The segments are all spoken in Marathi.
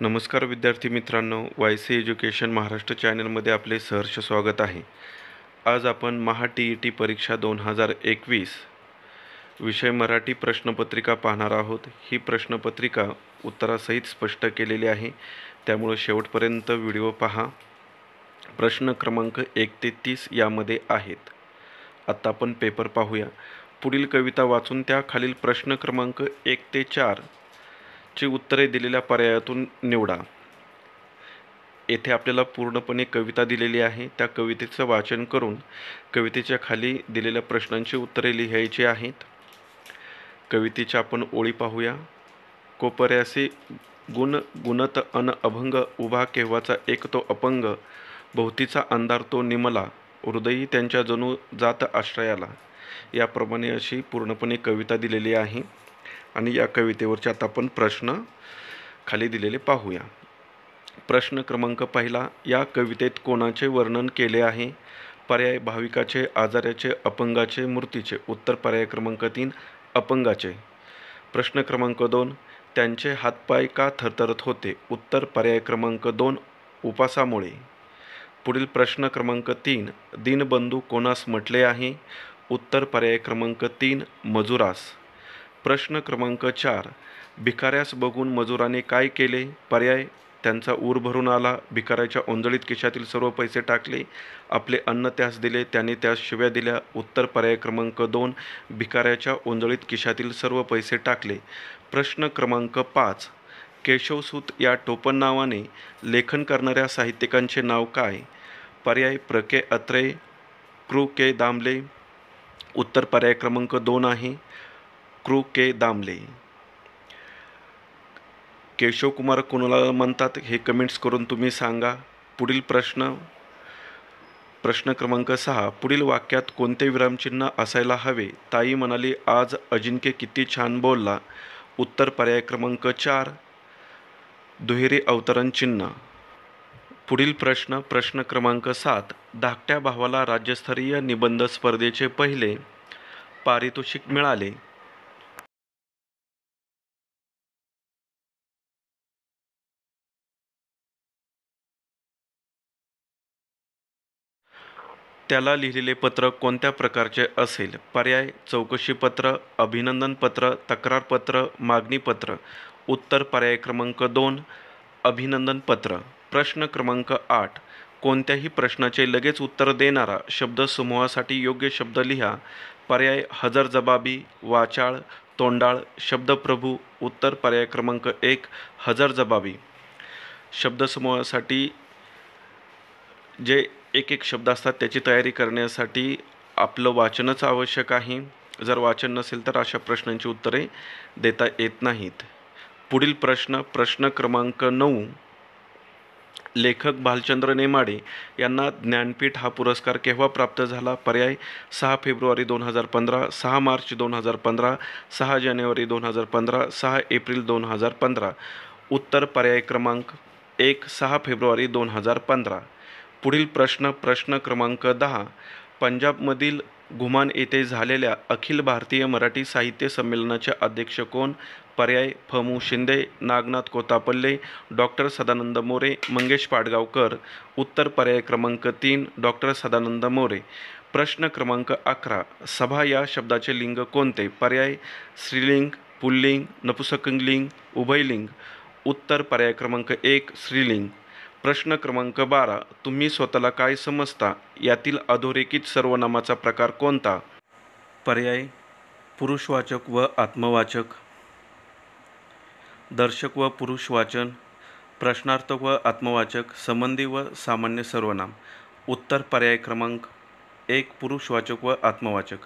नमस्कार विद्यार्थी मित्रांनो, YC एज्युकेशन महाराष्ट्र चॅनलमध्ये आपले सहर्ष स्वागत आहे. आज आपण महा-TET परीक्षा 2021 विषय मराठी प्रश्नपत्रिका पाहणार आहोत. ही प्रश्नपत्रिका उत्तरासहित स्पष्ट केलेली आहे, त्यामुळे शेवटपर्यंत व्हिडिओ पहा. प्रश्न क्रमांक 1 ते 30 यामध्ये आहेत. आता आपण पेपर पाहूया. पुढील कविता वाचून त्या खालील प्रश्न क्रमांक 1 ते 4 ची उत्तरे दिलेल्या पर्यायातून निवडा. येथे आपल्याला पूर्णपणे कविता दिलेली आहे. त्या कवितेचं वाचन करून कवितेच्या खाली दिलेल्या प्रश्नांची उत्तरे लिहायची आहेत. कवितेच्या आपण ओळी पाहूया. कोपर्यासे गुण गुणत अन अभंग, उभा केव्हाचा एक तो अपंग, भोवतीचा अंधार तो निमला, हृदयी त्यांच्या जणू जात आश्रयाला. याप्रमाणे अशी पूर्णपणे कविता दिलेली आहे आणि या कवितेवरचे आता आपण प्रश्न खाली दिलेले पाहूया. प्रश्न क्रमांक पहिला, या कवितेत कोणाचे वर्णन केले आहे? पर्याय भाविकाचे, आजाराचे, अपंगाचे, मूर्तीचे. उत्तर पर्याय क्रमांक 3 अपंगाचे. प्रश्न क्रमांक 2, त्यांचे हातपाय का थरथरत होते? उत्तर पर्याय क्रमांक 2 उपासामुळे. पुढील प्रश्न क्रमांक 3, दीनबंधू कोणास म्हटले आहे? उत्तर पर्याय क्रमांक 3 मजुरास. प्रश्न क्रमांक 4, भिकाऱ्यास बघून मजुराने काय केले? पर्याय त्यांचा ऊर भरून आला, भिकाऱ्याच्या ओंजळीत खिशातील सर्व पैसे टाकले, आपले अन्न त्यास दिले, त्याने त्यास शिव्या दिल्या. उत्तर पर्याय क्रमांक 2 भिकाऱ्याच्या ओंजळीत खिशातील सर्व पैसे टाकले. प्रश्न क्रमांक 5, केशवसूत या टोपण नावाने लेखन करणाऱ्या साहित्यिकांचे नाव काय? पर्याय प्र के अत्रे, कृ के दामले. उत्तर पर्याय क्रमांक 2 आहे कृ के दामले. केशवकुमार कोणाला म्हणतात हे कमेंट्स करून तुम्ही सांगा. पुढील प्रश्न क्रमांक 6, पुढील वाक्यात कोणते विरामचिन्ह असायला हवे? ताई म्हणाली, आज अजिंक्य किती छान बोलला. उत्तर पर्याय क्रमांक 4 दुहेरी अवतरण चिन्ह. पुढील प्रश्न क्रमांक 7, धाकट्या भावाला राज्यस्तरीय निबंध स्पर्धेचे पहिले पारितोषिक मिळाले. त्याला लिहिलेले पत्र कोणत्या प्रकारचे असेल? पर्याय चौकशी पत्र, अभिनंदन पत्र, तक्रार पत्र, मागणी पत्र. उत्तर पर्याय क्रमांक 2 अभिनंदन पत्र. प्रश्न क्रमांक 8, कोणत्याही प्रश्नाचे लगेच उत्तर देणारा शब्दसमूहासाठी योग्य शब्द लिहा. पर्याय हजरजबाबी, वाचाळ, तोंडाळ, शब्दप्रभू. उत्तर पर्याय क्रमांक 1 हजरजबाबी. शब्दसमूहासाठी जे एक शब्द असतात त्याची तयारी करण्यासाठी आपलं वाचनच आवश्यक आहे. जर वाचन नसेल तर अशा प्रश्नांची उत्तरे देता येत नाहीत. पुढील प्रश्न क्रमांक 9, लेखक भालचंद्र नेमाडे यांना ज्ञानपीठ हा पुरस्कार केव्हा प्राप्त झाला? पर्याय 6 फेब्रुवारी 2015, 6 मार्च 2015, 6 जानेवारी 2015, 6 एप्रिल 2015. उत्तर पर्याय क्रमांक 1 6 फेब्रुवारी 2015. पुढील प्रश्न क्रमांक 10, पंजाबमधील घुमान येथे झालेल्या अखिल भारतीय मराठी साहित्य संमेलनाचे अध्यक्ष कोण? पर्याय फ.मु. शिंदे, नागनाथ कोतापल्ले, डॉक्टर सदानंद मोरे, मंगेश पाडगावकर. उत्तर पर्याय क्रमांक 3 डॉक्टर सदानंद मोरे. प्रश्न क्रमांक 11, सभा या शब्दाचे लिंग कोणते? पर्याय स्त्रीलिंग, पुल्लिंग, नपुंसकलिंग, उभयलिंग. उत्तर पर्याय क्रमांक 1 स्त्रीलिंग. प्रश्न क्रमांक 12, तुम्ही स्वतःला काय समजता? यातील अधोरेखित सर्वनामाचा प्रकार कोणता? पर्याय पुरुषवाचक व आत्मवाचक, दर्शक व पुरुषवाचन, प्रश्नार्थक व आत्मवाचक, संबंधी व सामान्य सर्वनाम. उत्तर पर्याय क्रमांक 1 पुरुषवाचक व आत्मवाचक.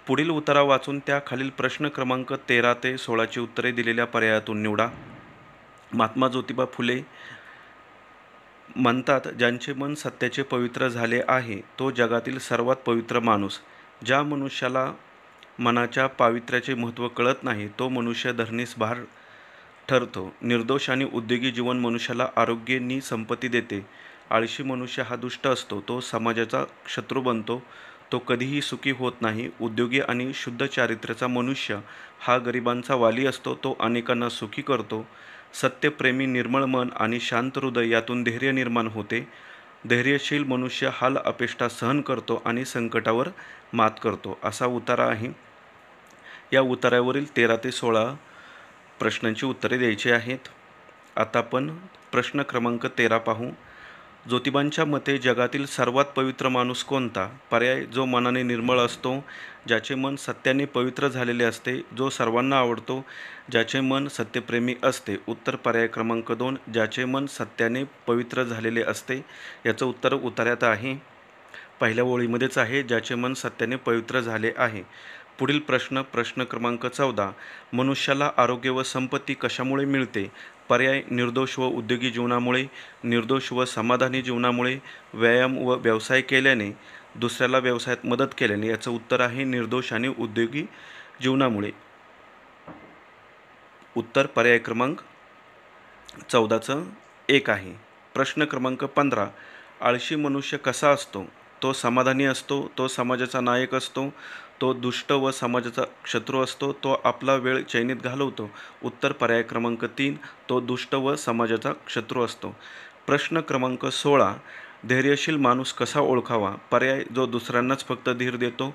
पुढील उतारा वाचून त्या खालील प्रश्न क्रमांक 13 ते 16 ची उत्तरे दिलेल्या पर्यायातून निवडा. महात्मा ज्योतिबा फुले म्हणतात, ज्यांचे मन सत्याचे पवित्र झाले आहे तो जगातील सर्वात पवित्र माणूस. ज्या मनुष्याला मनाच्या पावित्र्याचे महत्त्व कळत नाही तो मनुष्य धरणीस भार ठरतो. निर्दोष आणि उद्योगी जीवन मनुष्याला आरोग्य नि संपत्ती देते. आळशी मनुष्य हा दुष्ट असतो, तो समाजाचा शत्रू बनतो, तो कधीही सुखी होत नाही. उद्योगी आणि शुद्ध चारित्र्याचा मनुष्य हा गरिबांचा वाली असतो, तो अनेकांना सुखी करतो. सत्यप्रेमी निर्मळ मन आणि शांत हृदय यातून धैर्य निर्माण होते. धैर्यशील मनुष्य हाल अपेष्टा सहन करतो आणि संकटावर मात करतो. असा उतारा आहे. या उतार्यावरील 13 ते 16 प्रश्नांची उत्तरे द्यायची आहेत. आता आपण प्रश्न क्रमांक 13 पाहू. ज्योतिबांच्या मते जगातील सर्वात पवित्र माणूस कोणता? पर्याय: जो मनाने निर्मळ असतो, ज्याचे मन सत्याने पवित्र झालेले असते, जो सर्वांना आवडतो, ज्याचे मन सत्यप्रेमी असते. उत्तर पर्याय क्रमांक 2, ज्याचे मन सत्याने पवित्र झालेले असते. याचं उत्तर उतार्यात आहे, पहिल्या ओळीमध्येच आहे, ज्याचे मन सत्याने पवित्र झाले आहे. पुढील प्रश्न क्रमांक 14. मनुष्याला आरोग्य व संपत्ती कशामुळे मिळते? पर्याय: निर्दोष व उद्योगी जीवनामुळे, निर्दोष व समाधानी जीवनामुळे, व्यायाम व व्यवसाय केल्याने, दुसऱ्याला व्यवसायात मदत केल्याने. याचं उत्तर आहे निर्दोष आणि उद्योगी जीवनामुळे. उत्तर पर्याय क्रमांक 14चं 1 आहे. प्रश्न क्रमांक 15. आळशी मनुष्य कसा असतो? तो समाधानी असतो, तो समाजाचा नायक असतो, तो दुष्ट व समाजाचा शत्रू असतो, तो आपला वेळ चैनीत घालवतो. उत्तर पर्याय क्रमांक 3, तो दुष्ट व समाजाचा शत्रू असतो. प्रश्न क्रमांक 16. धैर्यशील माणूस कसा ओळखावा? पर्याय: जो दुसऱ्यांनाच फक्त धीर देतो,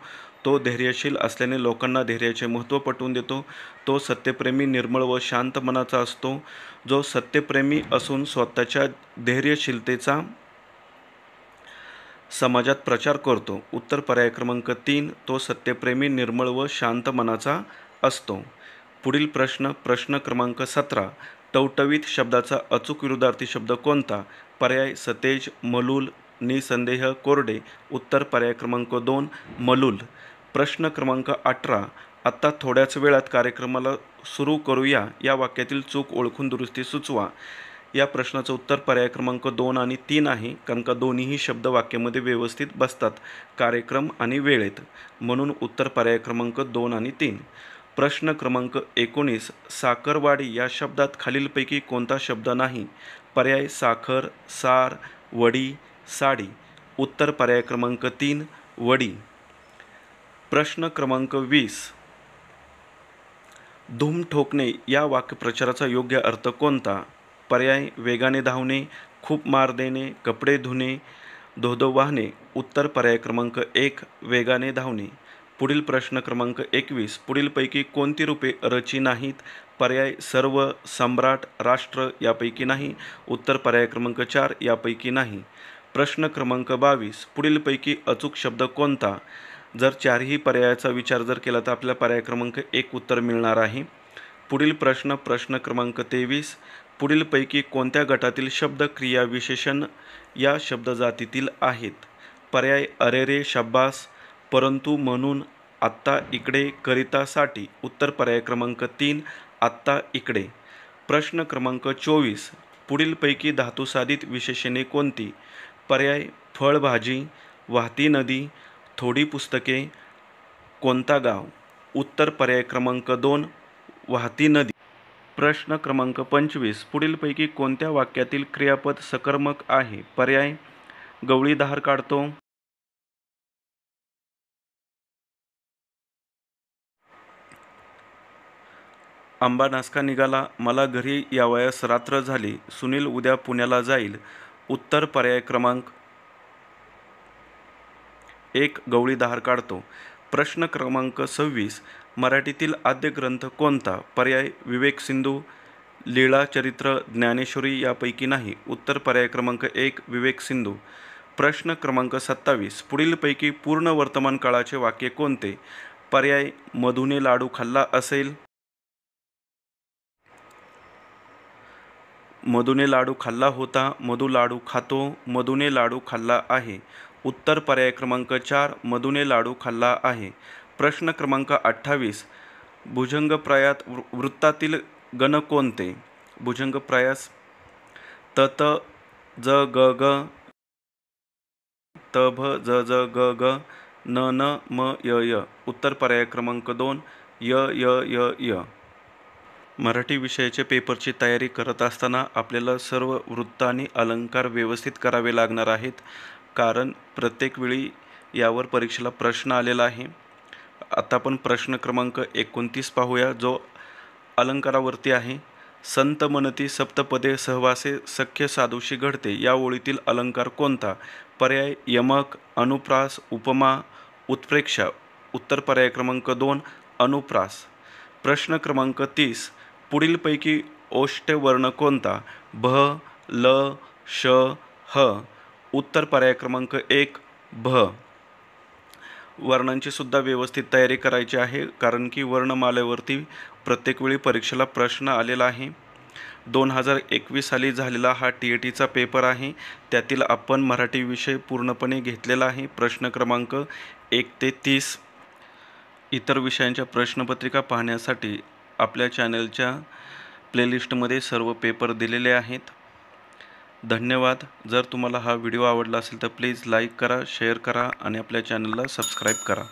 तो धैर्यशील असल्याने लोकांना धैर्याचे महत्त्व पटवून देतो, तो सत्यप्रेमी निर्मळ व शांत मनाचा असतो, जो सत्यप्रेमी असून स्वतःच्या धैर्यशीलतेचा समाजात प्रचार करतो. उत्तर पर्याय क्रमांक 3, तो सत्यप्रेमी निर्मळ व शांत मनाचा असतो. पुढील प्रश्न क्रमांक 17. टवटवीत शब्दाचा अचूक विरुद्धार्थी शब्द कोणता? पर्याय: सतेज, मलूल, निसंदेह, कोरडे. उत्तर पर्याय क्रमांक 2, मलूल. प्रश्न क्रमांक 18. आता थोड्याच वेळात कार्यक्रमाला सुरू करूया या वाक्यातील चूक ओळखून दुरुस्ती सुचवा. या प्रश्नाचं उत्तर पर्याय क्रमांक 2 आणि 3 आहे, कारण का दोन्हीही शब्द वाक्यामध्ये व्यवस्थित बसतात, कार्यक्रम आणि वेळेत, म्हणून उत्तर पर्याय क्रमांक 2 आणि 3. प्रश्न क्रमांक 19. साखरवाडी या शब्दात खालीलपैकी कोणता शब्द नाही? पर्याय: साखर, सार, वडी, साडी. उत्तर पर्याय क्रमांक 3, वडी. प्रश्न क्रमांक 20. धूम ठोकणे या वाक्प्रचाराचा योग्य अर्थ कोणता? पर्याय: वेगाने धावणे, खूप मार देणे, कपडे धुणे, धोधो वाहणे. उत्तर पर्याय क्रमांक 1, वेगाने धावणे. पुढील प्रश्न क्रमांक 21. पुढीलपैकी कोणती रूपे रची नाहीत? पर्याय: सर्व, सम्राट, राष्ट्र यापैकी नाही. उत्तर पर्याय क्रमांक 4, यापैकी नाही. प्रश्न क्रमांक 22. पुढीलपैकी अचूक शब्द कोणता? जर चारही पर्यायाचा विचार केला तर आपल्याला पर्याय क्रमांक 1 उत्तर मिळणार आहे. पुढील प्रश्न क्रमांक 23. पुढीलपैकी कोणत्या गटातील शब्द क्रिया विशेषण या शब्दजातीतील आहेत? पर्याय: अरेरे, शाब्बास, परंतु, म्हणून, आत्ता, इकडे, करिता, साठी. उत्तर पर्याय क्रमांक 3, आत्ता, इकडे. प्रश्न क्रमांक 24. पुढीलपैकी धातुसाधित विशेषणे कोणती? पर्याय: फळभाजी, वाहती नदी, थोडी पुस्तके, कोणता गाव. उत्तर पर्याय क्रमांक 2, वाहती नदी. प्रश्न क्रमांक 25. पुढीलपैकी कोणत्या वाक्यातील क्रियापद सकर्मक आहे? पर्याय: गवळी धार काढतो, आंबा नासका निघाला, मला घरी यावयास रात्र झाली, सुनील उद्या पुण्याला जाईल. उत्तर पर्याय क्रमांक 1, गवळी धार काढतो. प्रश्न क्रमांक 26. मराठीतील आद्य ग्रंथ कोणता? पर्याय: विवेकसिंधू, लीळाचरित्र, ज्ञानेश्वरी यापैकी नाही. उत्तर पर्याय क्रमांक 1, विवेकसिंधू. प्रश्न क्रमांक 27. पुढीलपैकी पूर्ण वर्तमान काळाचे वाक्य कोणते? पर्याय: मधूने लाडू खाल्ला असेल, मधूने लाडू खाल्ला होता, मधू लाडू खातो, मधूने लाडू खाल्ला आहे. उत्तर पर्याय क्रमांक 4, मधूने लाडू खाल्ला आहे. प्रश्न क्रमांक 28. भुजंगप्रायात वृत्तातील गण कोणते? भुजंगप्रायास त त, ज ग ग, त भ, ज ज ग ग, न न, म य य. उत्तर पर्याय क्रमांक 2, य य य य. मराठी विषयाच्या पेपरची तयारी करत असताना आपल्याला सर्व वृत्त आणि अलंकार व्यवस्थित करावे लागणार आहेत, कारण प्रत्येक वेळी यावर परीक्षेला प्रश्न आलेला आहे. आता आपण प्रश्न क्रमांक 29 पाहूया, जो अलंकारावरती आहे. संत म्हणती सप्तपदे सहवासे सख्य साधूशी घडते या ओळीतील अलंकार कोणता? पर्याय यमक, अनुप्रास, उपमा, उत्प्रेक्षा. उत्तर पर्याय क्रमांक 2 अनुप्रास. प्रश्न क्रमांक 30. पुढीलपैकी ओष्ठ्य वर्ण कोणता? भ, ल, श, ह. उत्तर पर्याय क्रमांक 1 भ. वर्णांची सुद्धा व्यवस्थित तयारी करायची आहे, कारण की वर्णमालेवरती प्रत्येक वेळी परीक्षेला प्रश्न आलेला आहे. 2021 साली झालेला हा TETचा पेपर आहे. त्यातील आपण मराठी विषय पूर्णपणे घेतलेला आहे. प्रश्न क्रमांक 1 ते 30. इतर विषयांच्या प्रश्नपत्रिका पाहण्यासाठी आपल्या चॅनलच्या प्लेलिस्टमध्ये सर्व पेपर दिलेले आहेत. धन्यवाद. जर तुम्हाला हा व्हिडिओ आवडला असेल तर प्लीज लाईक करा, शेअर करा आणि आपल्या चॅनलला सबस्क्राईब करा.